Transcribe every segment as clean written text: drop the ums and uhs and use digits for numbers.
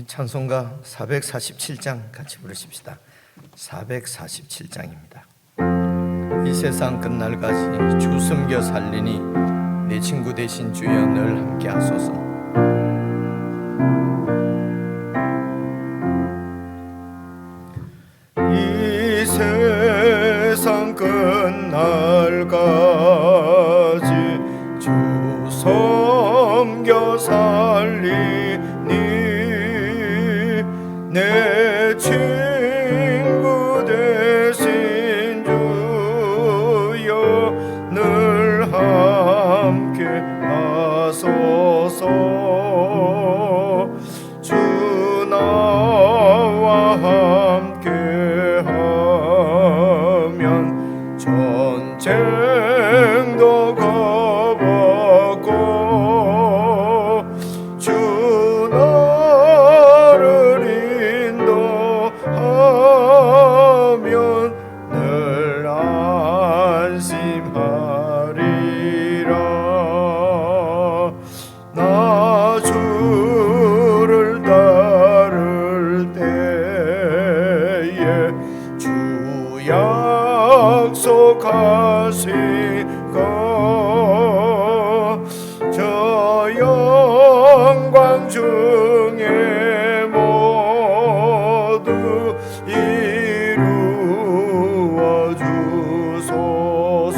찬송가 447장 같이 부르십시다. 447장입니다. 이 세상 끝날까지 주 섬겨 살리니 내 친구 되신 주여 늘 함께 하소서. 이 세상 끝날까지 주 섬겨 살리니 내 친구 되신 주여 늘 함께 하소서. 주 나와 함께 하면 전쟁도 겁없고 주 하면 늘 안심하리라. 나 주를 따를 때에 주 약속하신 것 저 영광 중에 모두 이루어 주소서.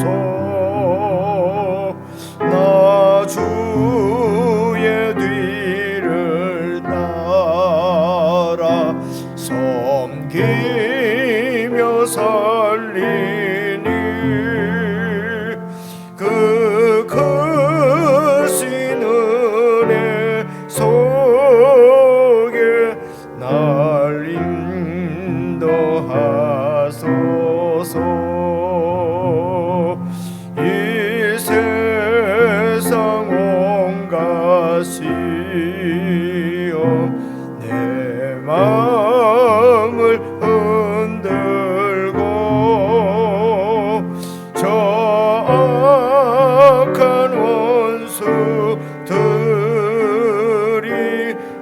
나 주의 뒤를 따라 섬기며 살리니 그 크신 은혜 속에 날 인도하소서. 이 세상 온갖 시험 내 마음을 흔들고 저 악한 원수들이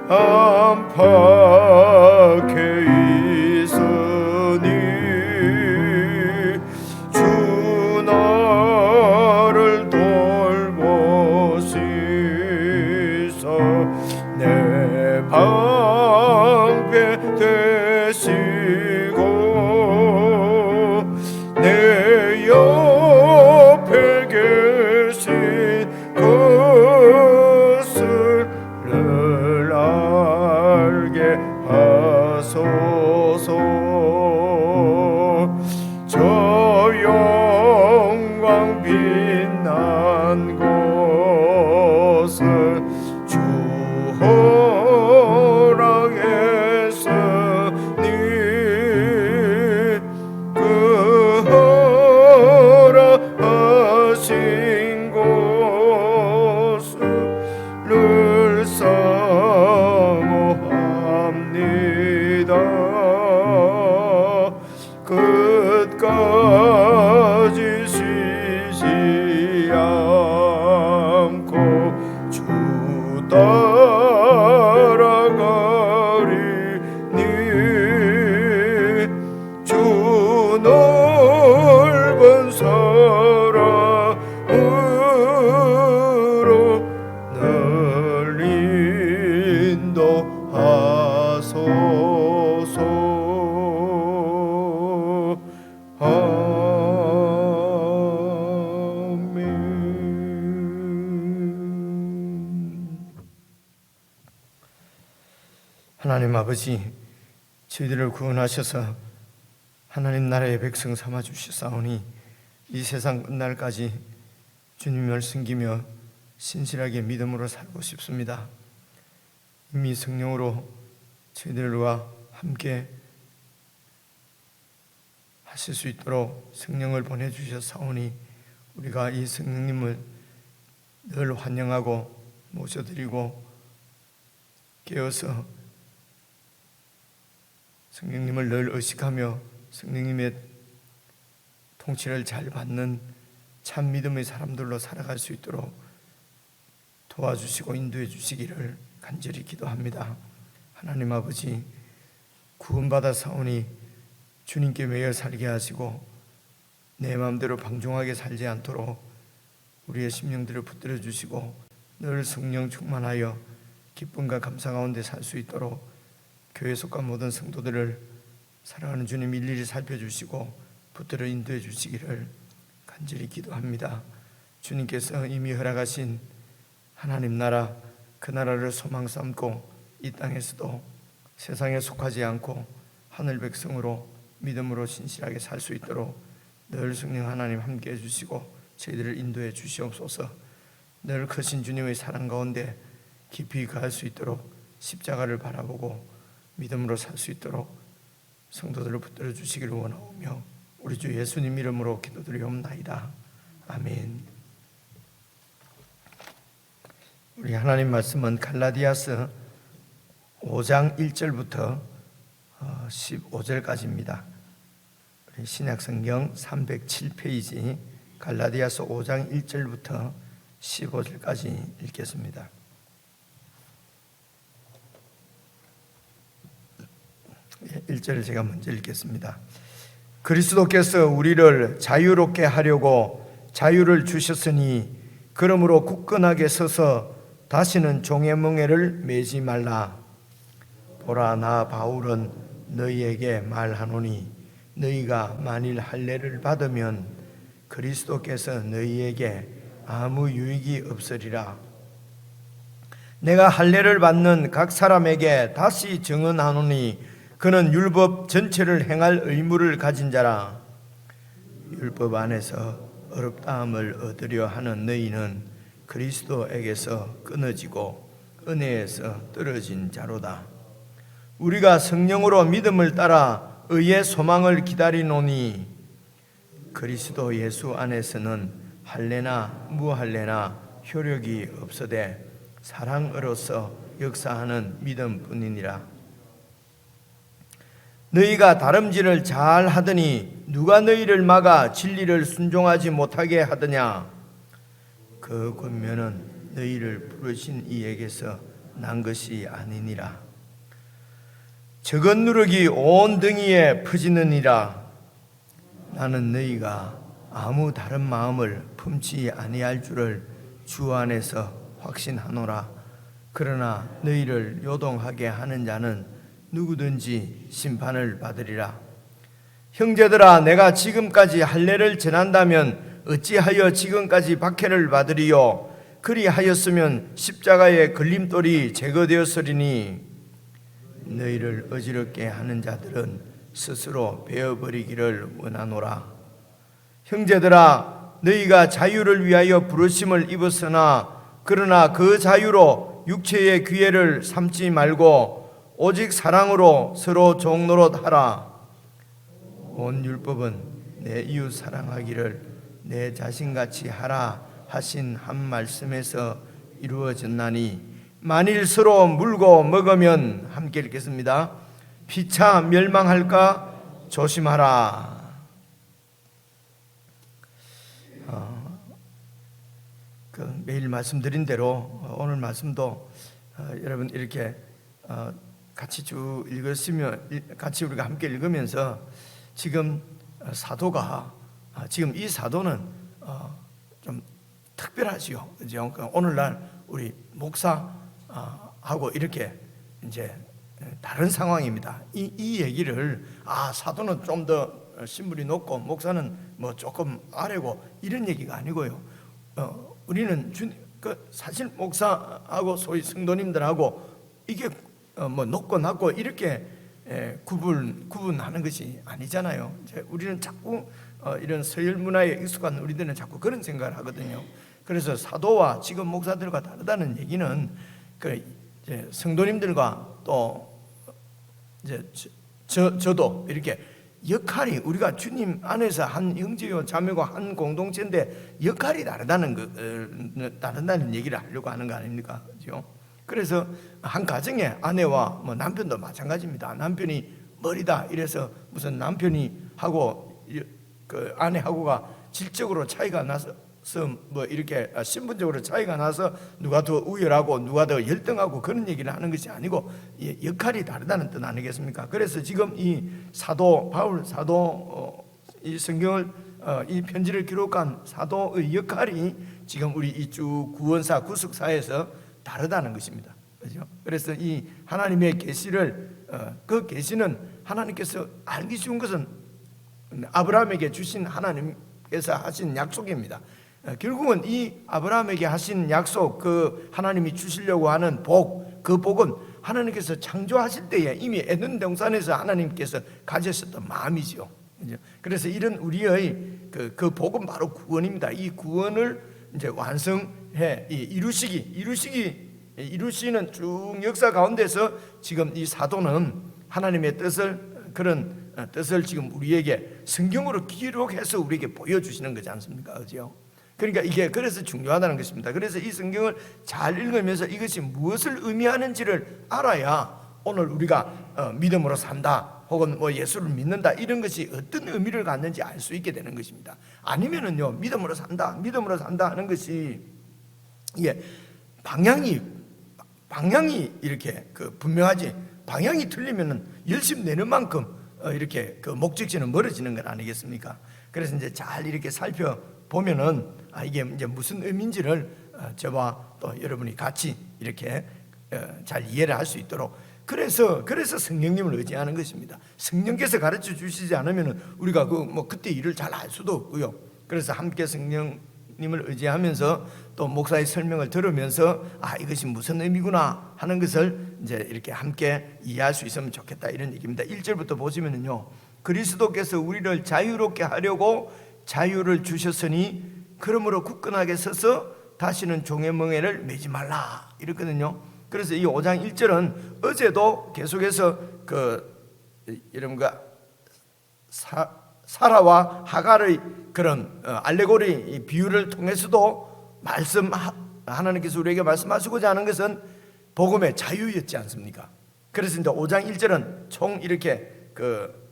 안팎에 있으니 주 나를 돌보시사 내 방패 되시고 내 옆에 계신 것을 늘 알게 하소서. 저 영광 빛난 곳을 주 허락했으니 그 허락하신 곳을 늘 사모합니다. 끝까지 쉬지 않고 주 따라가리니 주 넓은 사랑으로 늘 인도하소서. 하나님 아버지, 저희들을 구원하셔서 하나님 나라의 백성 삼아 주시사오니 이 세상 끝날까지 주님을 섬기며 신실하게 믿음으로 살고 싶습니다. 이미 성령으로 저희들과 함께 하실 수 있도록 성령을 보내주셨사오니 우리가 이 성령님을 늘 환영하고 모셔드리고 깨어서 성령님을 늘 의식하며 성령님의 통치를 잘 받는 참 믿음의 사람들로 살아갈 수 있도록 도와주시고 인도해 주시기를 간절히 기도합니다. 하나님 아버지, 구원받아 사오니 주님께 매여 살게 하시고 내 마음대로 방종하게 살지 않도록 우리의 심령들을 붙들어 주시고 늘 성령 충만하여 기쁨과 감사 가운데 살 수 있도록 교회 속한 모든 성도들을 사랑하는 주님 일일이 살펴주시고 붙들어 인도해 주시기를 간절히 기도합니다. 주님께서 이미 허락하신 하나님 나라, 그 나라를 소망 삼고 이 땅에서도 세상에 속하지 않고 하늘 백성으로 믿음으로 신실하게 살 수 있도록 늘 성령 하나님 함께해 주시고 저희들을 인도해 주시옵소서. 늘 크신 주님의 사랑 가운데 깊이 가할 수 있도록 십자가를 바라보고 믿음으로 살 수 있도록 성도들을 붙들어 주시기를 원하오며 우리 주 예수님 이름으로 기도드리옵나이다. 아멘. 우리 하나님 말씀은 갈라디아서 5장 1절부터 15절까지입니다. 우리 신약성경 307페이지 갈라디아서 5장 1절부터 15절까지 읽겠습니다. 1절을 제가 먼저 읽겠습니다. 그리스도께서 우리를 자유롭게 하려고 자유를 주셨으니 그러므로 굳건하게 서서 다시는 종의 멍에를 매지 말라. 보라, 나 바울은 너희에게 말하노니 너희가 만일 할례를 받으면 그리스도께서 너희에게 아무 유익이 없으리라. 내가 할례를 받는 각 사람에게 다시 증언하노니 그는 율법 전체를 행할 의무를 가진 자라. 율법 안에서 어렵다함을 얻으려 하는 너희는 그리스도에게서 끊어지고 은혜에서 떨어진 자로다. 우리가 성령으로 믿음을 따라 의의 소망을 기다리노니 그리스도 예수 안에서는 할례나 무할례나 효력이 없으되 사랑으로서 역사하는 믿음뿐이니라. 너희가 다름질을 잘 하더니 누가 너희를 막아 진리를 순종하지 못하게 하더냐? 그 권면은 너희를 부르신 이에게서 난 것이 아니니라. 적은 누룩이 온 등이에 퍼지느니라. 나는 너희가 아무 다른 마음을 품지 아니할 줄을 주 안에서 확신하노라. 그러나 너희를 요동하게 하는 자는 누구든지 심판을 받으리라. 형제들아, 내가 지금까지 할례를 전한다면 어찌하여 지금까지 박해를 받으리요? 그리하였으면 십자가의 걸림돌이 제거되었으리니 너희를 어지럽게 하는 자들은 스스로 베어버리기를 원하노라. 형제들아, 너희가 자유를 위하여 부르심을 입었으나 그러나 그 자유로 육체의 기회를 삼지 말고 오직 사랑으로 서로 종노릇하라. 온 율법은 내 이웃 사랑하기를 내 자신같이 하라 하신 한 말씀에서 이루어졌나니 만일 서로 물고 먹으면 함께 읽겠습니다. 피차 멸망할까 조심하라. 매일 말씀드린 대로 오늘 말씀도 여러분 이렇게 같이 쭉 읽었으면 같이 우리가 함께 읽으면서 지금 사도가 지금 이 사도는 좀 특별하지요. 그죠? 오늘날 우리 목사하고 이렇게 이제 다른 상황입니다. 이 얘기를 사도는 좀 더 신분이 높고 목사는 뭐 조금 아래고 이런 얘기가 아니고요. 우리는 사실 목사하고 소위 성도님들하고 이게 뭐 높고 낮고 이렇게 구분하는 것이 아니잖아요. 이제 우리는 자꾸 이런 서열 문화에 익숙한 우리들은 자꾸 그런 생각을 하거든요. 그래서 사도와 지금 목사들과 다르다는 얘기는 이제 성도님들과 또 이제 저도 이렇게 역할이 우리가 주님 안에서 한 형제요 자매고 한 공동체인데 역할이 다르다는 얘기를 하려고 하는 거 아닙니까? 그렇죠? 그래서 한 가정에 아내와 뭐 남편도 마찬가지입니다. 남편이 머리다 이래서 무슨 남편이 하고 그 아내하고가 질적으로 차이가 나서 뭐 이렇게 신분적으로 차이가 나서 누가 더 우월하고 누가 더 열등하고 그런 얘기를 하는 것이 아니고 역할이 다르다는 뜻 아니겠습니까? 그래서 지금 이 사도 바울 사도 이 성경을 이 편지를 기록한 사도의 역할이 지금 우리 이 주 구원사 구속사에서 다르다는 것입니다. 그렇죠? 그래서 이 하나님의 계시를 그 계시는 하나님께서 알기 쉬운 것은 아브라함에게 주신 하나님께서 하신 약속입니다. 결국은 이 아브라함에게 하신 약속, 그 하나님이 주시려고 하는 복, 그 복은 하나님께서 창조하실 때에 이미 에덴 동산에서 하나님께서 가지셨던 마음이지요. 그래서 이런 우리의 그 복은 바로 구원입니다. 이 구원을 이제 완성해 이루시는 쭉 역사 가운데서 지금 이 사도는 하나님의 그런 뜻을 지금 우리에게 성경으로 기록해서 우리에게 보여주시는 거지 않습니까? 그죠? 그러니까 이게 그래서 중요하다는 것입니다. 그래서 이 성경을 잘 읽으면서 이것이 무엇을 의미하는지를 알아야 오늘 우리가 믿음으로 산다 혹은 뭐 예수를 믿는다 이런 것이 어떤 의미를 갖는지 알 수 있게 되는 것입니다. 아니면은요, 믿음으로 산다 하는 것이 방향이 이렇게 분명하지, 방향이 틀리면은 열심 내는 만큼 이렇게 그 목적지는 멀어지는 건 아니겠습니까? 그래서 이제 잘 이렇게 살펴보면은 이게 이제 무슨 의미인지를 저와 또 여러분이 같이 이렇게 잘 이해를 할 수 있도록 그래서 성령님을 의지하는 것입니다. 성령께서 가르쳐 주시지 않으면 우리가 그때 일을 잘 할 수도 없고요. 그래서 함께 성령님을 의지하면서 또 목사의 설명을 들으면서 이것이 무슨 의미구나 하는 것을 이제 이렇게 함께 이해할 수 있으면 좋겠다 이런 얘기입니다. 1절부터 보시면은요, 그리스도께서 우리를 자유롭게 하려고 자유를 주셨으니 그러므로 굳건하게 서서 다시는 종의 멍에를 매지 말라 이렇거든요. 그래서 이 5장 1절은 어제도 계속해서 여러분과 사라와 하갈의 그런 알레고리 비유를 통해서도 하나님께서 우리에게 말씀하시고자 하는 것은 복음의 자유였지 않습니까? 그래서 이제 5장 1절은 총 이렇게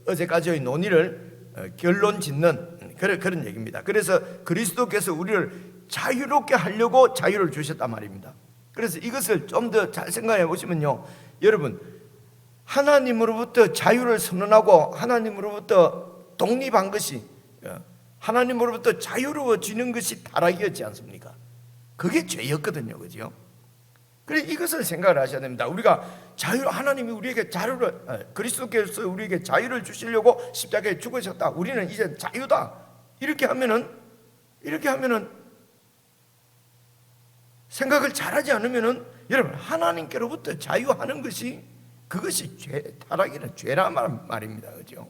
어제까지의 논의를 결론 짓는 그런 얘기입니다. 그래서 그리스도께서 우리를 자유롭게 하려고 자유를 주셨단 말입니다. 그래서 이것을 좀 더 잘 생각해 보시면요, 여러분, 하나님으로부터 자유를 선언하고 하나님으로부터 독립한 것이, 하나님으로부터 자유로워지는 것이 타락이었지 않습니까? 그게 죄였거든요, 그죠? 그래서 이것을 생각을 하셔야 됩니다. 우리가 하나님이 우리에게 그리스도께서 우리에게 자유를 주시려고 십자가에 죽으셨다. 우리는 이제 자유다. 이렇게 하면은 생각을 잘하지 않으면은 여러분, 하나님께로부터 자유하는 것이 그것이 타락이란 죄란 말입니다, 그죠?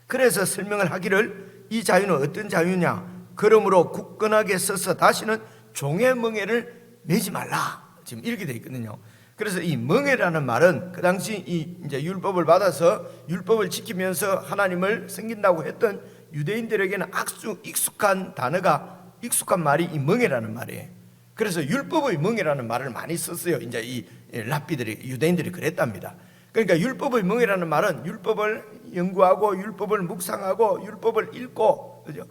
그래서 설명을 하기를 이 자유는 어떤 자유냐? 그러므로 굳건하게 서서 다시는 종의 멍에를 매지 말라. 지금 이렇게 되어 있거든요. 그래서 이 멍에라는 말은 그 당시 이제 율법을 받아서 율법을 지키면서 하나님을 섬긴다고 했던 유대인들에게는 아주 익숙한 말이 이 멍에라는 말이에요. 그래서 율법의 멍에라는 말을 많이 썼어요. 이제 이 유대인들이 그랬답니다. 그러니까 율법의 멍에라는 말은 율법을 연구하고 율법을 묵상하고 율법을 읽고, 그죠?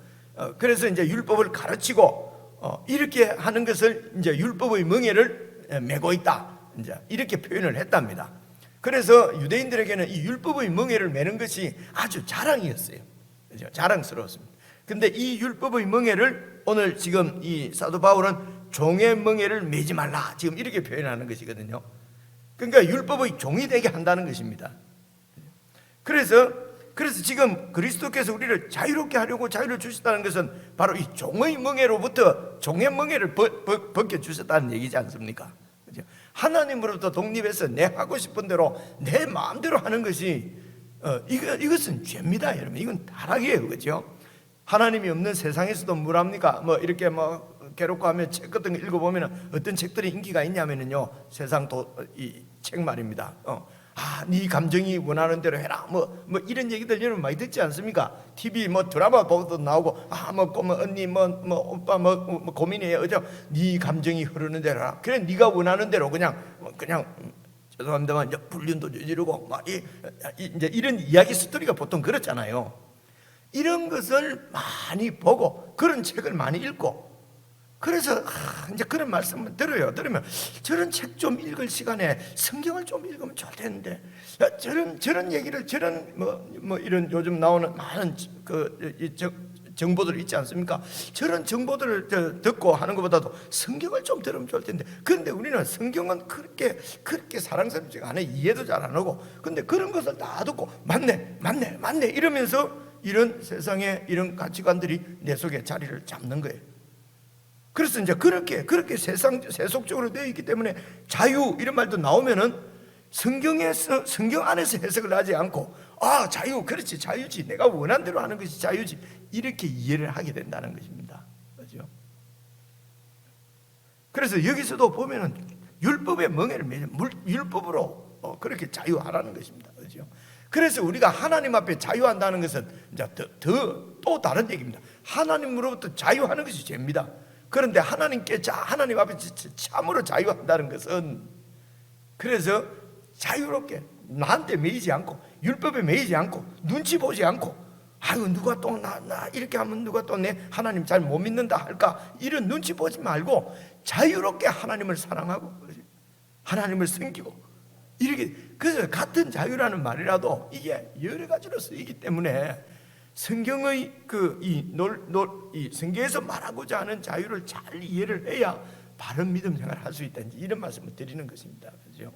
그래서 이제 율법을 가르치고 이렇게 하는 것을 이제 율법의 멍에를 메고 있다. 이제 이렇게 표현을 했답니다. 그래서 유대인들에게는 이 율법의 멍에를 메는 것이 아주 자랑이었어요. 그죠? 자랑스러웠습니다. 근데 이 율법의 멍에를 오늘 지금 이 사도 바울은 종의 멍에를 매지 말라, 지금 이렇게 표현하는 것이거든요. 그러니까 율법의 종이 되게 한다는 것입니다. 그래서 지금 그리스도께서 우리를 자유롭게 하려고 자유를 주셨다는 것은 바로 이 종의 멍에로부터 종의 멍에를 벗겨주셨다는 얘기지 않습니까? 그렇죠? 하나님으로부터 독립해서 내 하고 싶은 대로 내 마음대로 하는 것이 이것은 죄입니다, 여러분. 이건 타락이에요, 그렇죠? 하나님이 없는 세상에서도 뭐랍니까? 이렇게 괴롭고 하면 책 같은 거 읽어보면 어떤 책들이 인기가 있냐면요, 세상 이 책 말입니다. 네 감정이 원하는 대로 해라. 이런 얘기들 여러분 많이 듣지 않습니까? TV 드라마 보고도 나오고, 언니 오빠 고민이에요. 그죠? 네 감정이 흐르는 대로 해라. 그래, 네가 원하는 대로 그냥 죄송합니다만 불륜도 저지르고 이제 이런 이야기 스토리가 보통 그렇잖아요. 이런 것을 많이 보고 그런 책을 많이 읽고, 그래서 이제 그런 말씀을 들으면 저런 책 좀 읽을 시간에 성경을 좀 읽으면 좋을 텐데, 저런 얘기를 저런 이런 요즘 나오는 많은 정보들 있지 않습니까? 저런 정보들을 듣고 하는 것보다도 성경을 좀 들으면 좋을 텐데, 그런데 우리는 성경은 그렇게 사랑스럽지가 않아요. 이해도 잘 안 하고. 근데 그런 것을 다 듣고 맞네 이러면서 이런 세상에 이런 가치관들이 내 속에 자리를 잡는 거예요. 그래서 이제 그렇게 세속적으로 되어 있기 때문에 자유 이런 말도 나오면은 성경 안에서 해석을 하지 않고, 자유, 그렇지, 자유지, 내가 원하는 대로 하는 것이 자유지, 이렇게 이해를 하게 된다는 것입니다. 그렇죠? 그래서 여기서도 보면은 율법의 멍에를 매면 율법으로 그렇게 자유하라는 것입니다. 그렇죠? 그래서 우리가 하나님 앞에 자유한다는 것은 이제 또 다른 얘기입니다. 하나님으로부터 자유하는 것이 죄입니다. 그런데 하나님 앞에 참으로 자유한다는 것은, 그래서 자유롭게 나한테 매이지 않고 율법에 매이지 않고 눈치 보지 않고, 누가 또 나 이렇게 하면 누가 또 내 하나님 잘 못 믿는다 할까, 이런 눈치 보지 말고 자유롭게 하나님을 사랑하고 하나님을 섬기고 이렇게. 그래서 같은 자유라는 말이라도 이게 여러 가지로 쓰이기 때문에 성경의 이 성경에서 말하고자 하는 자유를 잘 이해를 해야 바른 믿음 생활을 할 수 있다, 이런 말씀을 드리는 것입니다. 그렇죠?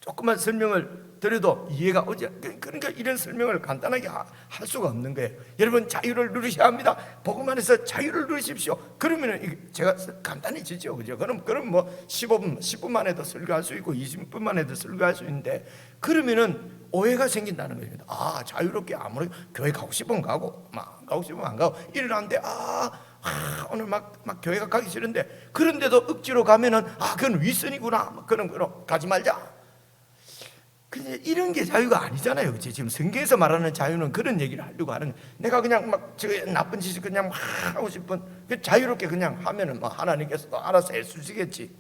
조금만 설명을 드려도 이해가 오지. 그러니까 이런 설명을 간단하게 할 수가 없는 거예요. 여러분, 자유를 누리셔야 합니다. 복음 안에서 자유를 누리십시오. 그러면은 제가 간단해지죠, 그죠? 그럼 10분 만에도 설교할 수 있고 20분 만에도 설교할 수 있는데, 그러면은 오해가 생긴다는 겁니다. 자유롭게 아무리 교회 가고 싶으면 가고, 안 가고 싶으면 안 가고 이러는데, 오늘 막 교회가 가기 싫은데, 그런데도 억지로 가면은 그건 윗선이구나, 그럼 가지 말자. 근데 이런 게 자유가 아니잖아요. 그치? 지금 성경에서 말하는 자유는 그런 얘기를 하려고 하는, 내가 그냥 나쁜 짓을 그냥 하고 싶은, 자유롭게 그냥 하면은 하나님께서도 알아서 해주시겠지,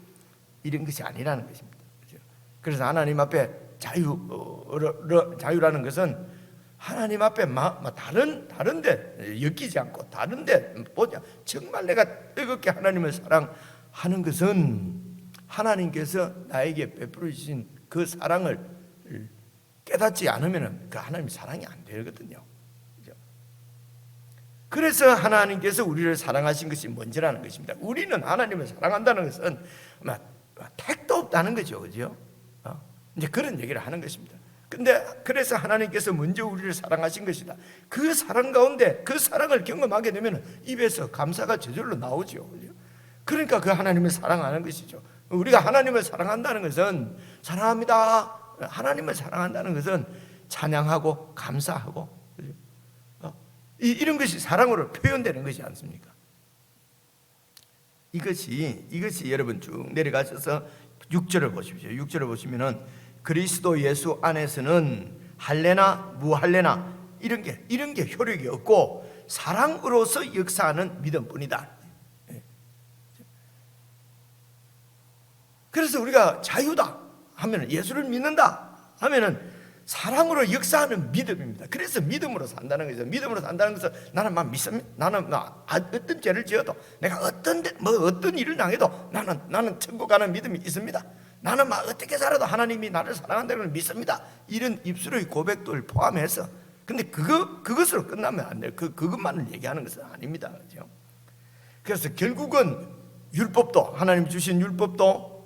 이런 것이 아니라는 것입니다. 그렇죠? 그래서 하나님 앞에 자유라는 것은 하나님 앞에 다른데 엮이지 않고, 다른데 보자, 정말 내가 뜨겁게 하나님을 사랑하는 것은 하나님께서 나에게 베풀어 주신 그 사랑을 깨닫지 않으면 그 하나님 사랑이 안 되거든요. 그렇죠? 그래서 하나님께서 우리를 사랑하신 것이 뭔지라는 것입니다. 우리는 하나님을 사랑한다는 것은 택도 없다는 거죠, 그죠? 이제 그런 얘기를 하는 것입니다. 근데 그래서 하나님께서 먼저 우리를 사랑하신 것이다. 그 사랑 가운데 그 사랑을 경험하게 되면 입에서 감사가 저절로 나오죠. 그죠? 그러니까 그 하나님을 사랑하는 것이죠. 우리가 하나님을 사랑한다는 것은, 사랑합니다, 하나님을 사랑한다는 것은 찬양하고 감사하고, 이런 것이 사랑으로 표현되는 것이 않습니까? 이것이 여러분 쭉 내려가셔서 6절을 보십시오. 6절을 보시면은 그리스도 예수 안에서는 할례나 무할례나 이런 게 효력이 없고 사랑으로서 역사하는 믿음뿐이다. 그래서 우리가 자유다 하면, 예수를 믿는다 하면은 사랑으로 역사하는 믿음입니다. 그래서 믿음으로 산다는 거죠. 믿음으로 산다는 것은 나는 믿습니다. 나는 어떤 죄를 지어도, 내가 어떤 일을 당해도 나는 천국 가는 믿음이 있습니다. 나는 어떻게 살아도 하나님이 나를 사랑한다는 걸 믿습니다. 이런 입술의 고백들을 포함해서. 근데 그것으로 끝나면 안 돼요. 그것만을 얘기하는 것은 아닙니다. 그렇죠? 그래서 결국은 율법도, 하나님 주신 율법도,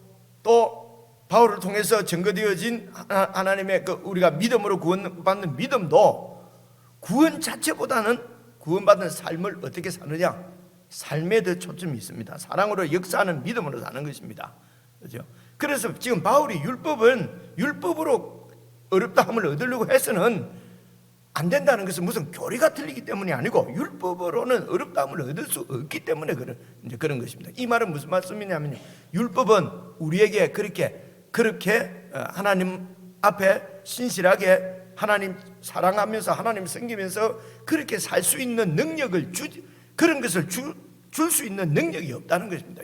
또 바울을 통해서 증거되어진 하나님의 우리가 믿음으로 구원받는 믿음도, 구원 자체보다는 구원받은 삶을 어떻게 사느냐, 삶에 더 초점이 있습니다. 사랑으로 역사하는 믿음으로 사는 것입니다. 그렇죠? 그래서 지금 바울이 율법으로 어렵다함을 얻으려고 해서는 안 된다는 것은 무슨 교리가 틀리기 때문이 아니고, 율법으로는 어렵다함을 얻을 수 없기 때문에 그런 것입니다. 이 말은 무슨 말씀이냐면요, 율법은 우리에게 그렇게 하나님 앞에 신실하게 하나님 사랑하면서 하나님 섬기면서 그렇게 살 수 있는 능력을 그런 것을 줄 수 있는 능력이 없다는 것입니다.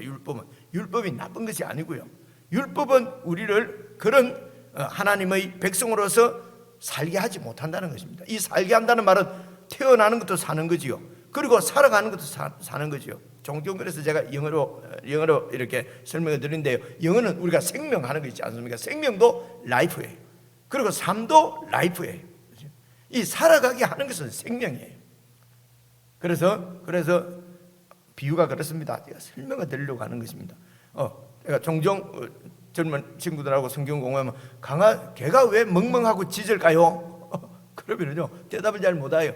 율법이 나쁜 것이 아니고요. 율법은 우리를 그런 하나님의 백성으로서 살게 하지 못한다는 것입니다. 이 살게 한다는 말은 태어나는 것도 사는 거지요. 그리고 살아가는 것도 사는 거지요. 종종 그래서 제가 영어로 이렇게 설명을 드리는데요. 영어는 우리가 생명하는 거 있지 않습니까? 생명도 라이프예요. 그리고 삶도 라이프예요. 이 살아가게 하는 것은 생명이에요. 그래서 비유가 그렇습니다. 제가 설명을 드리려고 하는 것입니다. 제가 종종 젊은 친구들하고 성경 공부하면 개가 왜 멍멍하고 짖을까요? 그러면요 대답을 잘 못해요.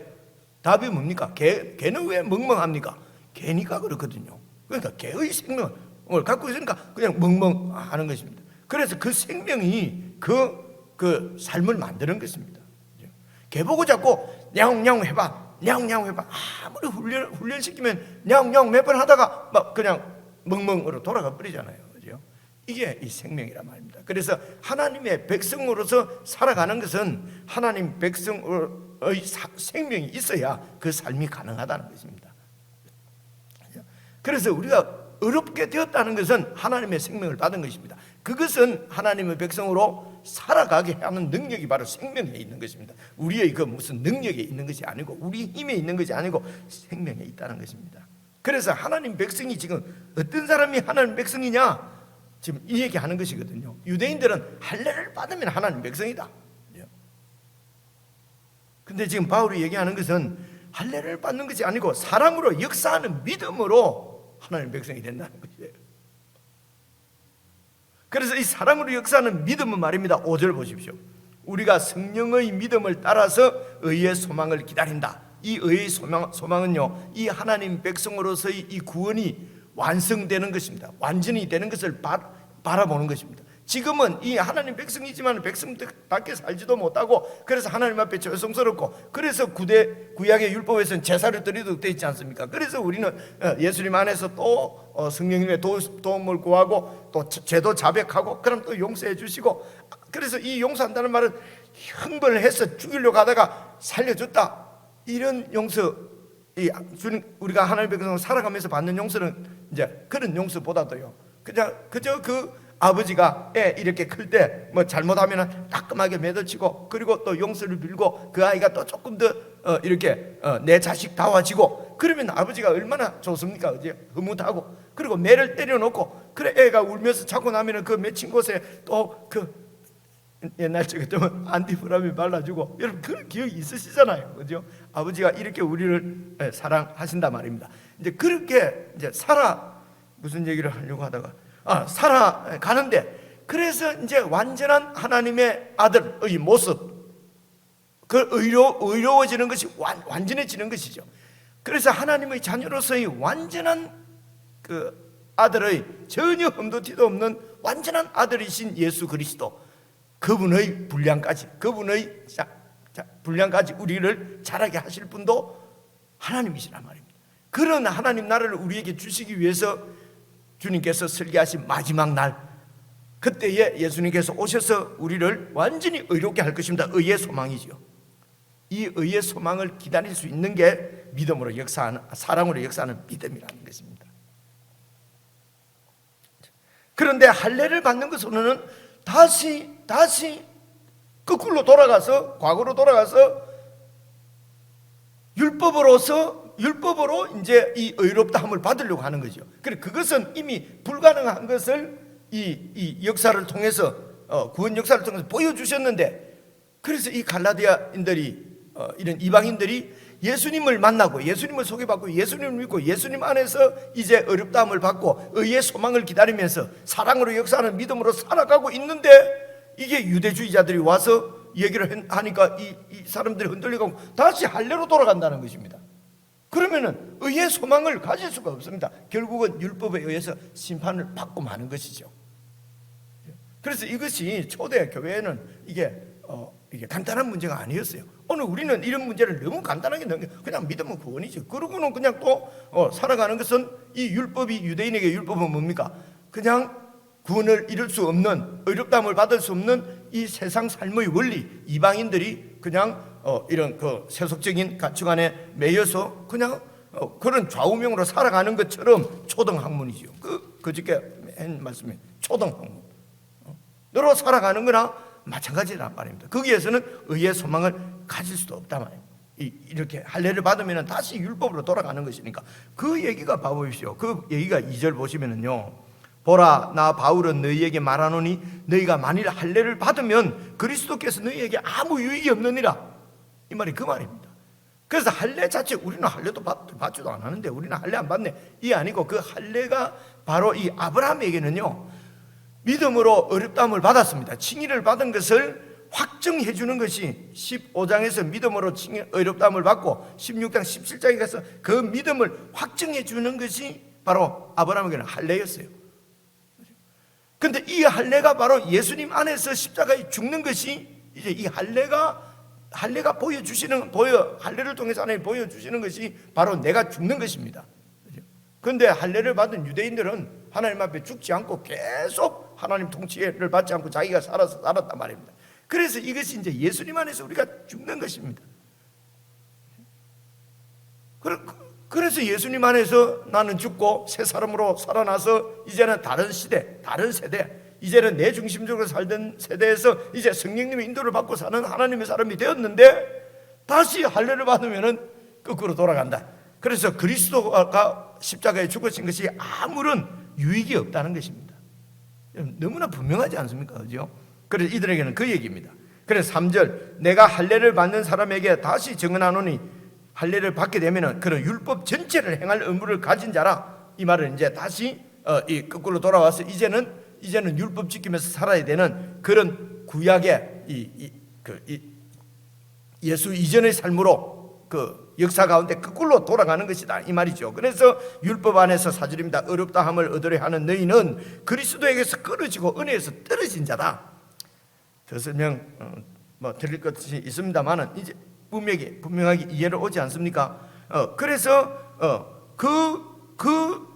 답이 뭡니까? 개는 왜 멍멍합니까? 개니까 그렇거든요. 그러니까 개의 생명을 갖고 있으니까 그냥 멍멍하는 것입니다. 그래서 그 생명이 그 삶을 만드는 것입니다. 개 보고 자꾸 냐옹냐옹 해봐, 냐옹냐옹 해봐. 아무리 훈련시키면 냐옹냐옹 몇 번 하다가 막 그냥 멍멍으로 돌아가 버리잖아요. 그죠? 이게 이 생명이란 말입니다. 그래서 하나님의 백성으로서 살아가는 것은 하나님 백성의 생명이 있어야 그 삶이 가능하다는 것입니다. 그래서 우리가 어렵게 되었다는 것은 하나님의 생명을 받은 것입니다. 그것은 하나님의 백성으로 살아가게 하는 능력이 바로 생명에 있는 것입니다. 우리의 그 무슨 능력에 있는 것이 아니고 우리 힘에 있는 것이 아니고 생명에 있다는 것입니다. 그래서 하나님 백성이 지금 어떤 사람이 하나님 백성이냐 지금 이 얘기하는 것이거든요. 유대인들은 할례를 받으면 하나님 백성이다. 근데 지금 바울이 얘기하는 것은 할례를 받는 것이 아니고 사랑으로 역사하는 믿음으로 하나님 백성이 된다는 것이에요. 그래서 이 사랑으로 역사하는 믿음은 말입니다. 5절 보십시오. 우리가 성령의 믿음을 따라서 의의 소망을 기다린다. 이 의의 소망은요, 이 하나님 백성으로서의 이 구원이 완성되는 것입니다. 완전히 되는 것을 바라보는 것입니다. 지금은 이 하나님 백성이지만 백성답게 살지도 못하고 그래서 하나님 앞에 죄송스럽고 그래서 구약의 율법에서는 제사를 드리도록 되어 있지 않습니까? 그래서 우리는 예수님 안에서 또 성령님의 도움을 구하고 또 죄도 자백하고 그럼 또 용서해 주시고 그래서 이 용서한다는 말은 형벌해서 죽이려고 하다가 살려줬다 이런 용서 우리가 하나님 백성으로 살아가면서 받는 용서는 이제 그런 용서보다도요 그저 그 아버지가 애 이렇게 클 때 뭐 잘못하면 따끔하게 매달치고 그리고 또 용서를 빌고 그 아이가 또 조금 더 이렇게 내 자식다워지고 그러면 아버지가 얼마나 좋습니까? 그죠? 흐뭇하고 그리고 매를 때려놓고 그래 애가 울면서 자고 나면 그 맺힌 곳에 또 그 옛날 적에 안티프라민 발라주고 여러분 그런 기억이 있으시잖아요. 그죠? 아버지가 이렇게 우리를 사랑하신단 말입니다. 이제 그렇게 이제 무슨 얘기를 하려고 하다가 살아가는데 그래서 이제 완전한 하나님의 아들의 모습 그 의로워지는 것이 완전해지는 것이죠. 그래서 하나님의 자녀로서의 완전한 그 아들의 전혀 흠도티도 없는 완전한 아들이신 예수 그리스도 그분의 분량까지 우리를 자라게 하실 분도 하나님이시란 말입니다. 그런 하나님 나라를 우리에게 주시기 위해서 주님께서 설계하신 마지막 날 그때에 예수님께서 오셔서 우리를 완전히 의롭게 할 것입니다. 의의 소망이죠. 이 의의 소망을 기다릴 수 있는 게 믿음으로 역사하는 사랑으로 역사하는 믿음이라는 것입니다. 그런데 할례를 받는 것으로는 다시 거꾸로 돌아가서 과거로 돌아가서 율법으로 이제 이 의롭다함을 받으려고 하는 거죠. 그래 그것은 이미 불가능한 것을 이 역사를 통해서 구원 역사를 통해서 보여주셨는데 그래서 이 갈라디아인들이 이런 이방인들이 예수님을 만나고 예수님을 소개받고 예수님을 믿고 예수님 안에서 이제 의롭다함을 받고 의의 소망을 기다리면서 사랑으로 역사하는 믿음으로 살아가고 있는데 이게 유대주의자들이 와서 얘기를 하니까 이 사람들이 흔들리고 다시 할례로 돌아간다는 것입니다. 그러면은 의의 소망을 가질 수가 없습니다. 결국은 율법에 의해서 심판을 받고 마는 것이죠. 그래서 이것이 초대 교회에는 이게 간단한 문제가 아니었어요. 오늘 우리는 이런 문제를 너무 간단하게 그냥 믿으면 구원이죠. 그러고는 그냥 또 살아가는 것은 이 율법이 유대인에게 율법은 뭡니까? 그냥 구원을 이룰 수 없는 의롭다함을 받을 수 없는 이 세상 삶의 원리 이방인들이 그냥 이런 그 세속적인 가치관 안에 매여서 그냥 그런 좌우명으로 살아가는 것처럼 초등학문이죠. 그저께 한 말씀이 초등학문. 너로 살아가는 거나 마찬가지란 말입니다. 거기에서는 의의 소망을 가질 수도 없단 말입니다. 이렇게 할례를 받으면 다시 율법으로 돌아가는 것이니까 그 얘기가 봐보십시오. 그 얘기가 2절 보시면은요, 보라 나 바울은 너희에게 말하노니 너희가 만일 할례를 받으면 그리스도께서 너희에게 아무 유익이 없느니라. 이 말이 그 말입니다. 그래서 할례 자체, 우리는 할례도 받지도 않았는데 우리는 할례 안 받네, 이 아니고 그 할례가 바로 이 아브라함에게는요 믿음으로 어렵다함을 받았습니다. 칭의를 받은 것을 확정해 주는 것이 15장에서 믿음으로 어렵다함을 받고 16장 17장에 가서 그 믿음을 확정해 주는 것이 바로 아브라함에게는 할례였어요. 그런데 이 할례가 바로 예수님 안에서 십자가에 죽는 것이 이제 이 할례가 할례를 통해서 하나님 보여주시는 것이 바로 내가 죽는 것입니다. 그런데 할례를 받은 유대인들은 하나님 앞에 죽지 않고 계속 하나님 통치를 받지 않고 자기가 살았단 말입니다. 그래서 이것이 이제 예수님 안에서 우리가 죽는 것입니다. 그래서 예수님 안에서 나는 죽고 새 사람으로 살아나서 이제는 다른 시대, 다른 세대, 이제는 내 중심적으로 살던 세대에서 이제 성령님의 인도를 받고 사는 하나님의 사람이 되었는데 다시 할례를 받으면은 거꾸로 돌아간다. 그래서 그리스도가 십자가에 죽으신 것이 아무런 유익이 없다는 것입니다. 너무나 분명하지 않습니까? 그죠? 그래서 이들에게는 그 얘기입니다. 그래서 3절, 내가 할례를 받는 사람에게 다시 증언하노니 할례를 받게 되면은 그런 율법 전체를 행할 의무를 가진 자라. 이 말은 이제 다시 이 거꾸로 돌아와서 이제는 율법 지키면서 살아야 되는 그런 구약의 예수 이전의 삶으로 그 역사 가운데 거꾸로 돌아가는 것이다, 이 말이죠. 그래서 율법 안에서 4절입니다. 어렵다함을 얻으려 하는 너희는 그리스도에게서 끊어지고 은혜에서 떨어진 자다. 더 설명 드릴 것이 있습니다만은 이제 분명하게 이해를 오지 않습니까? 그래서 그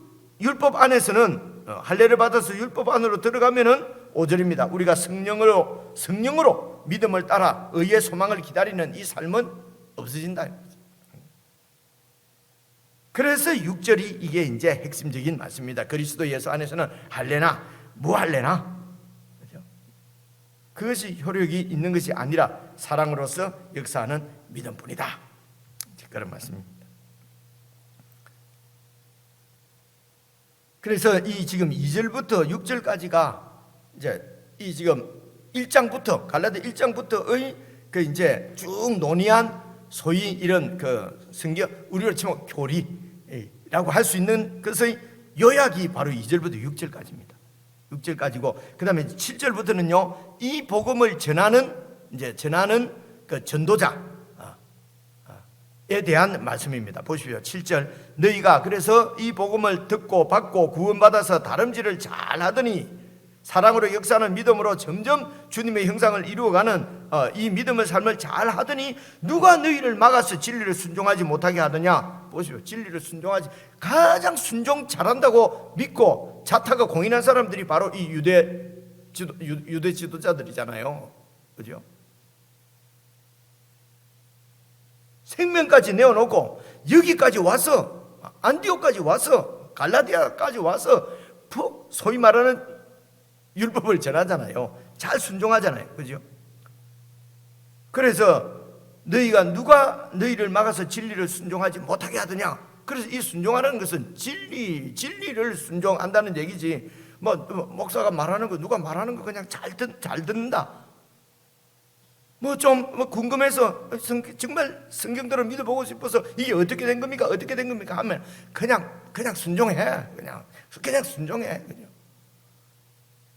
율법 안에서는 할례를 받아서 율법 안으로 들어가면은 5절입니다. 우리가 성령으로 믿음을 따라 의의 소망을 기다리는 이 삶은 없어진다. 그래서 6절이 이게 이제 핵심적인 말씀입니다. 그리스도 예수 안에서는 할례나 무할례나 그것이 효력이 있는 것이 아니라 사랑으로서 역사하는 믿음뿐이다. 그런 말씀입니다. 그래서 이 지금 2절부터 6절까지가 이제 이 지금 1장부터 갈라디아 1장부터의 그 이제 쭉 논의한 소위 이런 그 성경 우리로 치면 교리라고 할 수 있는 것의 요약이 바로 2절부터 6절까지입니다. 6절까지고 그다음에 7절부터는요 이 복음을 전하는 그 전도자에 대한 말씀입니다. 보십시오. 7절, 너희가 그래서 이 복음을 듣고 받고 구원받아서 다름질을 잘하더니 사랑으로 역사하는 믿음으로 점점 주님의 형상을 이루어가는 이 믿음의 삶을 잘하더니 누가 너희를 막아서 진리를 순종하지 못하게 하더냐. 보십시오. 진리를 순종하지, 가장 순종 잘한다고 믿고 자타가 공인한 사람들이 바로 이 유대 지도자들이잖아요. 그죠? 생명까지 내어놓고 여기까지 와서 안디옥까지 와서 갈라디아까지 와서 소위 말하는 율법을 전하잖아요. 잘 순종하잖아요. 그죠? 그래서 누가 너희를 막아서 진리를 순종하지 못하게 하더냐. 그래서 이 순종하는 것은 진리를 순종한다는 얘기지. 목사가 말하는 거, 누가 말하는 거 그냥 잘 듣는다. 좀 궁금해서 정말 성경대로 믿어보고 싶어서 이게 어떻게 된 겁니까? 하면 그냥 순종해. 그냥 순종해.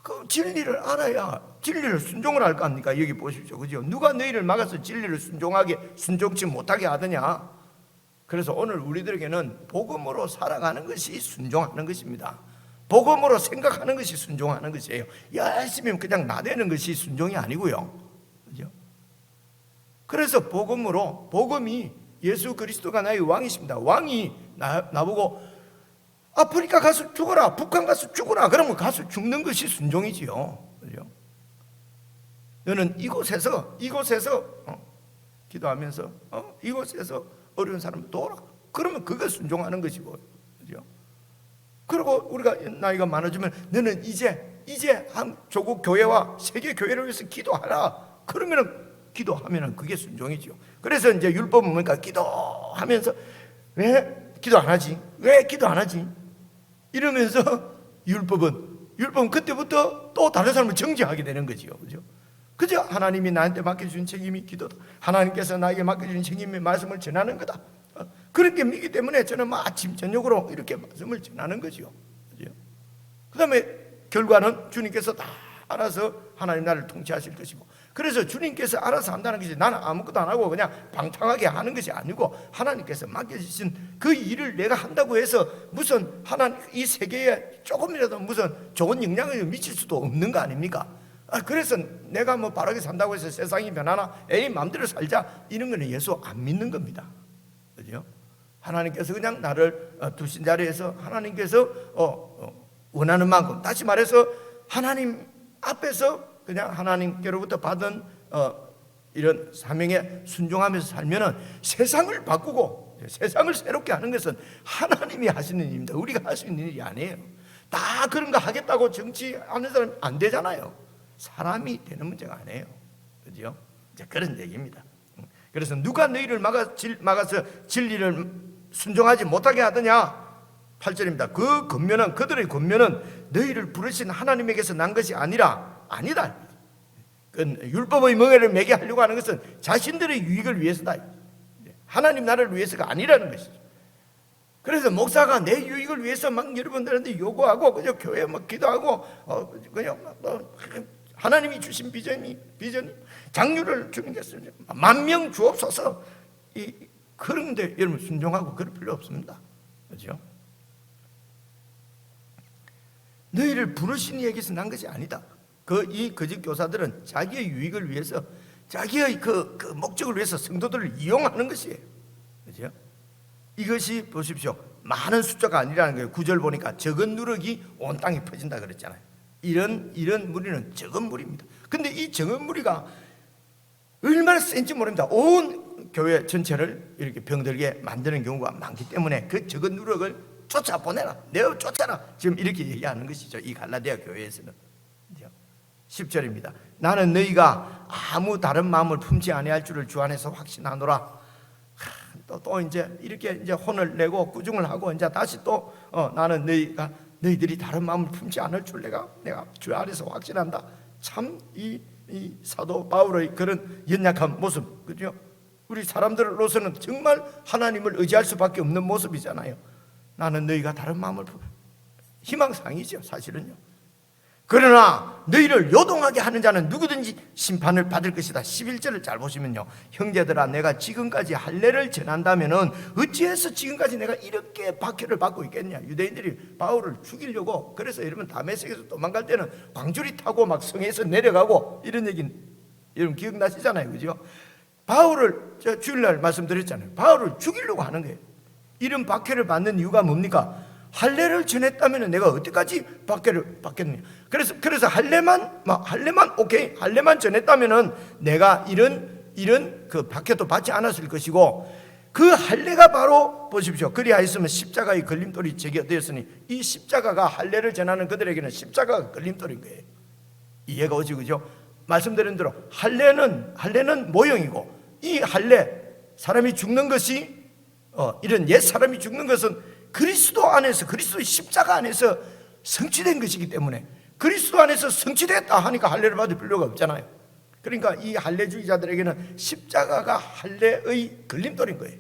그 진리를 알아야 진리를 순종을 할 거 아닙니까? 여기 보십시오. 그죠? 누가 너희를 막아서 진리를 순종치 못하게 하더냐? 그래서 오늘 우리들에게는 복음으로 살아가는 것이 순종하는 것입니다. 복음으로 생각하는 것이 순종하는 것이에요. 열심히 그냥 나대는 것이 순종이 아니고요. 그죠? 그래서 복음이 예수 그리스도가 나의 왕이십니다. 왕이 나보고 아프리카 가서 죽어라, 북한 가서 죽어라, 그러면 가서 죽는 것이 순종이지요. 그죠? 너는 이곳에서 기도하면서 이곳에서 어려운 사람 도와라. 그러면 그거 순종하는 것이고, 그죠? 그리고 우리가 나이가 많아지면 너는 이제 한 조국 교회와 세계 교회를 위해서 기도하라. 그러면 기도하면은 그게 순종이죠. 그래서 이제 율법은 뭐니까 기도하면서 왜 기도 안 하지? 왜 기도 안 하지? 이러면서 율법은 그때부터 또 다른 사람을 정죄하게 되는 거죠. 그죠? 그저 하나님이 나한테 맡겨준 책임이 기도다. 하나님께서 나에게 맡겨준 책임이 말씀을 전하는 거다. 그렇게 믿기 때문에 저는 아침 저녁으로 이렇게 말씀을 전하는 거죠. 그죠? 그 다음에 결과는 주님께서 다 알아서 하나님 나를 통치하실 것이고, 그래서 주님께서 알아서 한다는 것이 나는 아무것도 안 하고 그냥 방탕하게 하는 것이 아니고, 하나님께서 맡겨주신 그 일을 내가 한다고 해서 무슨 하나님 이 세계에 조금이라도 무슨 좋은 영향을 미칠 수도 없는 거 아닙니까? 그래서 내가 뭐 바르게 산다고 해서 세상이 변하나 에이 마음대로 살자 이런 거는 예수 안 믿는 겁니다. 그죠? 하나님께서 그냥 나를 두신 자리에서 하나님께서 원하는 만큼, 다시 말해서 하나님 앞에서 그냥 하나님께로부터 받은 이런 사명에 순종하면서 살면은 세상을 바꾸고 세상을 새롭게 하는 것은 하나님이 하시는 일입니다. 우리가 할 수 있는 일이 아니에요. 다 그런 거 하겠다고 정치하는 사람 안 되잖아요. 사람이 되는 문제가 아니에요. 그죠? 이제 그런 얘기입니다. 그래서 누가 너희를 막아서 진리를 순종하지 못하게 하더냐? 8절입니다. 그 권면은, 그들의 권면은 너희를 부르신 하나님에게서 난 것이 아니다. 그 율법의 멍에를 매게 하려고 하는 것은 자신들의 유익을 위해서다. 하나님 나라를 위해서가 아니라는 것이죠. 그래서 목사가 내 유익을 위해서 막 여러분들한테 요구하고 그저 교회 막 기도하고 그냥 하나님이 주신 비전이 장류를 주님께서 10,000명 주옵소서, 그런데 여러분 순종하고 그럴 필요 없습니다. 그렇죠? 너희를 부르신 이에게서 난 것이 아니다. 이 거짓 교사들은 자기의 유익을 위해서, 자기의 그 목적을 위해서 성도들을 이용하는 것이에요. 그렇죠? 이것이 보십시오, 많은 숫자가 아니라는 거예요. 9절 보니까 적은 누룩이 온 땅에 퍼진다 그랬잖아요. 이런 무리는 적은 무리입니다. 근데 이 적은 무리가 얼마나 센지 모릅니다. 온 교회 전체를 이렇게 병들게 만드는 경우가 많기 때문에 그 적은 누룩을 쫓아보내라, 내어 쫓아라, 지금 이렇게 얘기하는 것이죠. 이 갈라디아 교회에서는. 10절입니다. 나는 너희가 아무 다른 마음을 품지 아니할 줄을 주 안에서 확신하노라. 또 이제 이렇게 이제 혼을 내고 꾸중을 하고 이제 다시 또 나는 너희들이 다른 마음을 품지 않을 줄 내가 주 안에서 확신한다. 참 이 사도 바울의 그런 연약한 모습, 그죠? 우리 사람들로서는 정말 하나님을 의지할 수밖에 없는 모습이잖아요. 나는 너희가 다른 마음을 희망사항이죠, 사실은요. 그러나 너희를 요동하게 하는 자는 누구든지 심판을 받을 것이다. 11절을 잘 보시면요, 형제들아 내가 지금까지 할례를 전한다면은 어찌해서 지금까지 내가 이렇게 박해를 받고 있겠냐. 유대인들이 바울을 죽이려고, 그래서 여러분 다메섹에서 도망갈 때는 광주리 타고 막 성에서 내려가고 이런 얘기는 여러분 기억나시잖아요, 그죠? 바울을 제가 주일날 말씀드렸잖아요. 바울을 죽이려고 하는 거예요. 이런 박해를 받는 이유가 뭡니까? 할례를 전했다면 내가 어디까지 박해를 받겠느냐. 그래서 할례만 오케이, 할례만 전했다면은 내가 이런 그 박해도 받지 않았을 것이고, 그 할례가 바로 보십시오, 그리하였으면 십자가의 걸림돌이 제게 되었으니, 이 십자가가 할례를 전하는 그들에게는 십자가가 걸림돌인 거예요. 이해가 오지, 그죠? 말씀드린 대로 할례는 모형이고, 이 할례, 사람이 죽는 것이 이런 옛 사람이 죽는 것은 그리스도 안에서, 그리스도의 십자가 안에서 성취된 것이기 때문에, 그리스도 안에서 성취됐다 하니까 할례를 받을 필요가 없잖아요. 그러니까 이 할례주의자들에게는 십자가가 할례의 걸림돌인 거예요.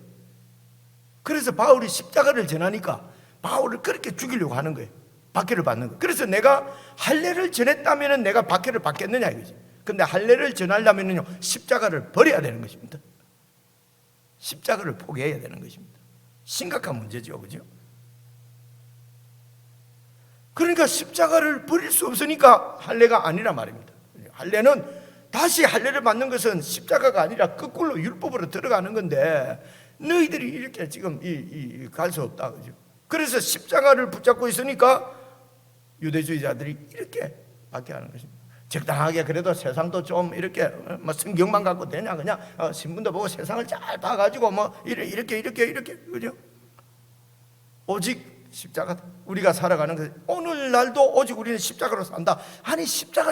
그래서 바울이 십자가를 전하니까 바울을 그렇게 죽이려고 하는 거예요. 박해를 받는 거예요. 그래서 내가 할례를 전했다면 내가 박해를 받겠느냐 이거지. 근데 할례를 전하려면요, 십자가를 버려야 되는 것입니다. 십자가를 포기해야 되는 것입니다. 심각한 문제죠, 그죠? 그러니까 십자가를 버릴 수 없으니까 할례가 아니라 말입니다. 할례는, 다시 할례를 받는 것은 십자가가 아니라 거꾸로 율법으로 들어가는 건데, 너희들이 이렇게 지금 갈 수 없다, 그죠? 그래서 십자가를 붙잡고 있으니까 유대주의자들이 이렇게 박해하는 것입니다. 적당하게 그래도 세상도 좀 이렇게 뭐 성경만 갖고 되냐, 그냥 신문도 보고 세상을 잘 봐가지고 뭐 이렇게 그죠? 오직 십자가, 우리가 살아가는 것, 오늘날도 오직 우리는 십자가로 산다. 아니 십자가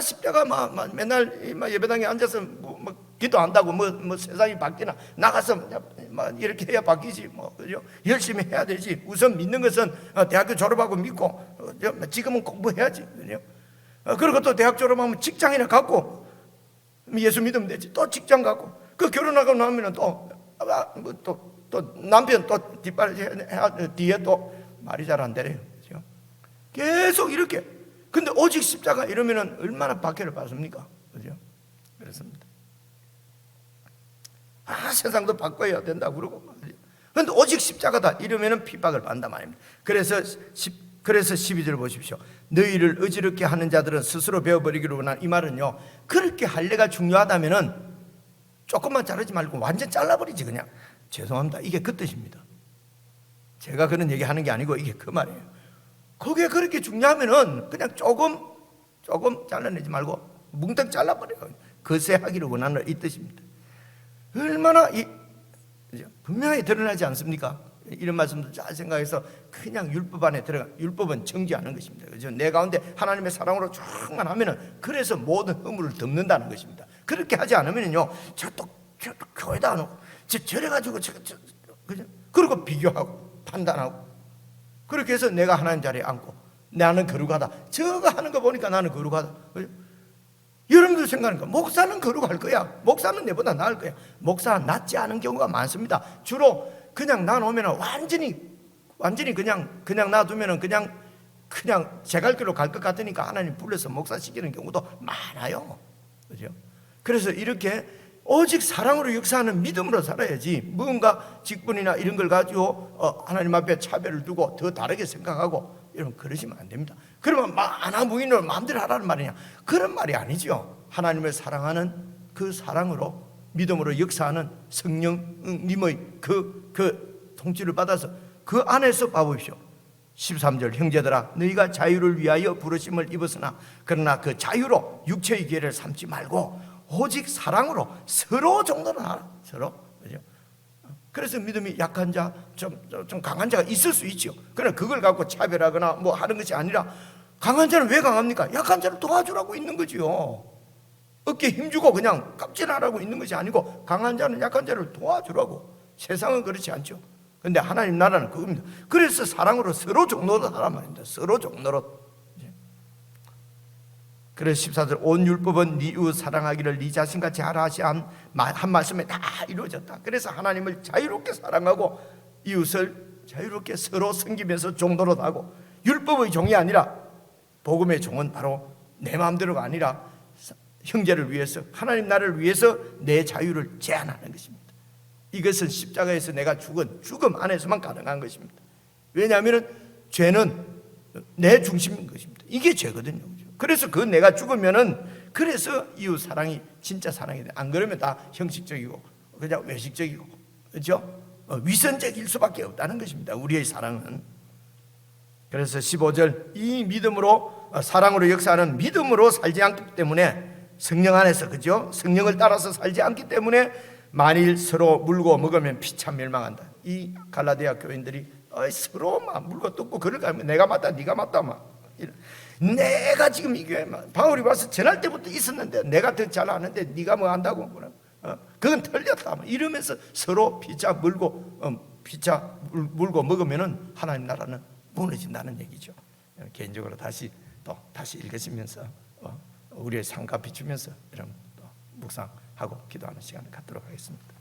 맨날 예배당에 앉아서 뭐 기도한다고 뭐 세상이 바뀌나? 나가서 뭐 이렇게 해야 바뀌지 뭐, 그죠? 열심히 해야 되지. 우선 믿는 것은 대학교 졸업하고 믿고 지금은 공부해야지, 그죠? 그리고 또 대학 졸업하면 직장이나 갖고 예수 믿으면 되지. 또 직장 갖고 그 결혼하고 나면 또 남편 또 뒤에 또 말이 잘 안 되래요, 그죠? 계속 이렇게. 근데 오직 십자가 이러면은 얼마나 박해를 받습니까, 그죠? 그렇습니다. 세상도 바꿔야 된다 그러고, 그런데 오직 십자가다 이러면은 핍박을 받는단 말입니다. 그래서 12절 보십시오. 너희를 어지럽게 하는 자들은 스스로 베어버리기로 원한. 이 말은요, 그렇게 할례가 중요하다면은 조금만 자르지 말고 완전 잘라버리지 그냥. 죄송합니다, 이게 그 뜻입니다. 제가 그런 얘기 하는 게 아니고 이게 그 말이에요. 그게 그렇게 중요하면은 그냥 조금 잘라내지 말고 뭉텅 잘라버려요. 거세하기를 원하는 이 뜻입니다. 얼마나 분명히 드러나지 않습니까? 이런 말씀도 잘 생각해서 그냥 율법 안에 들어가. 율법은 정죄하는 것입니다, 그죠? 내 가운데 하나님의 사랑으로 충만하면은 그래서 모든 허물을 덮는다는 것입니다. 그렇게 하지 않으면요, 저도 교회도 안 오고 저래 가지고 그죠? 그리고 비교하고 판단하고 그렇게 해서 내가 하나님 자리에 앉고 나는 거룩하다. 저거 하는 거 보니까 나는 거룩하다, 그죠? 여러분들 생각하니까 목사는 거룩할 거야. 목사는 내보다 나을 거야. 목사 낫지 않은 경우가 많습니다. 주로 그냥 놔놓으면 완전히 그냥 놔두면 그냥 제 갈 길로 갈 것 같으니까 하나님 불러서 목사 시키는 경우도 많아요, 그죠? 그래서 이렇게 오직 사랑으로 역사하는 믿음으로 살아야지, 뭔가 직분이나 이런 걸 가지고 하나님 앞에 차별을 두고 더 다르게 생각하고 여러분 그러시면 안 됩니다. 그러면 아나 무인을 마음대로 하라는 말이냐? 그런 말이 아니죠. 하나님을 사랑하는 그 사랑으로 믿음으로 역사하는 성령님의 그 통치를 받아서 그 안에서 봐보십시오. 13절 형제들아 너희가 자유를 위하여 부르심을 입었으나 그러나 그 자유로 육체의 기회를 삼지 말고 오직 사랑으로 서로 정도는 하라. 서로, 그죠? 그래서 믿음이 약한 자, 좀 강한 자가 있을 수 있죠. 그러나 그걸 갖고 차별하거나 뭐 하는 것이 아니라, 강한 자는 왜 강합니까? 약한 자를 도와주라고 있는 거지요. 어깨에 힘주고 그냥 깝질하라고 있는 것이 아니고 강한 자는 약한 자를 도와주라고. 세상은 그렇지 않죠. 그런데 하나님 나라는 그겁니다. 그래서 사랑으로 서로 종노릇 하란 말입니다. 서로 종노릇. 그래서 14절 온 율법은 네 이웃 사랑하기를 네 자신같이 하라 하시 한 말씀에 다 이루어졌다. 그래서 하나님을 자유롭게 사랑하고 이웃을 자유롭게 서로 섬기면서 종노릇하고, 율법의 종이 아니라 복음의 종은 바로 내 마음대로가 아니라 형제를 위해서, 하나님 나라를 위해서 내 자유를 제한하는 것입니다. 이것은 십자가에서 내가 죽은 죽음 안에서만 가능한 것입니다. 왜냐하면 죄는 내 중심인 것입니다. 이게 죄거든요. 그래서 그 내가 죽으면은, 그래서 이웃 사랑이 진짜 사랑이 돼. 안 그러면 다 형식적이고 그냥 외식적이고, 그렇죠? 위선적일 수밖에 없다는 것입니다, 우리의 사랑은. 그래서 15절 이 믿음으로 사랑으로 역사하는 믿음으로 살지 않기 때문에, 성령 안에서, 그죠? 성령을 따라서 살지 않기 때문에 만일 서로 물고 먹으면 피차 멸망한다. 이 갈라디아 교인들이 서로 막 물고 뜯고 그럴 거 아니면 내가 맞다 네가 맞다 막 내가 지금 이 교회 바울이 와서 전할 때부터 있었는데 내가 더 잘 아는데 네가 뭐 한다고, 그건 틀렸다 이러면서 서로 피차 물고 물고 먹으면은 하나님 나라는 무너진다는 얘기죠. 개인적으로 다시 읽으시면서 우리의 삶과 비추면서 이런 묵상하고 기도하는 시간을 갖도록 하겠습니다.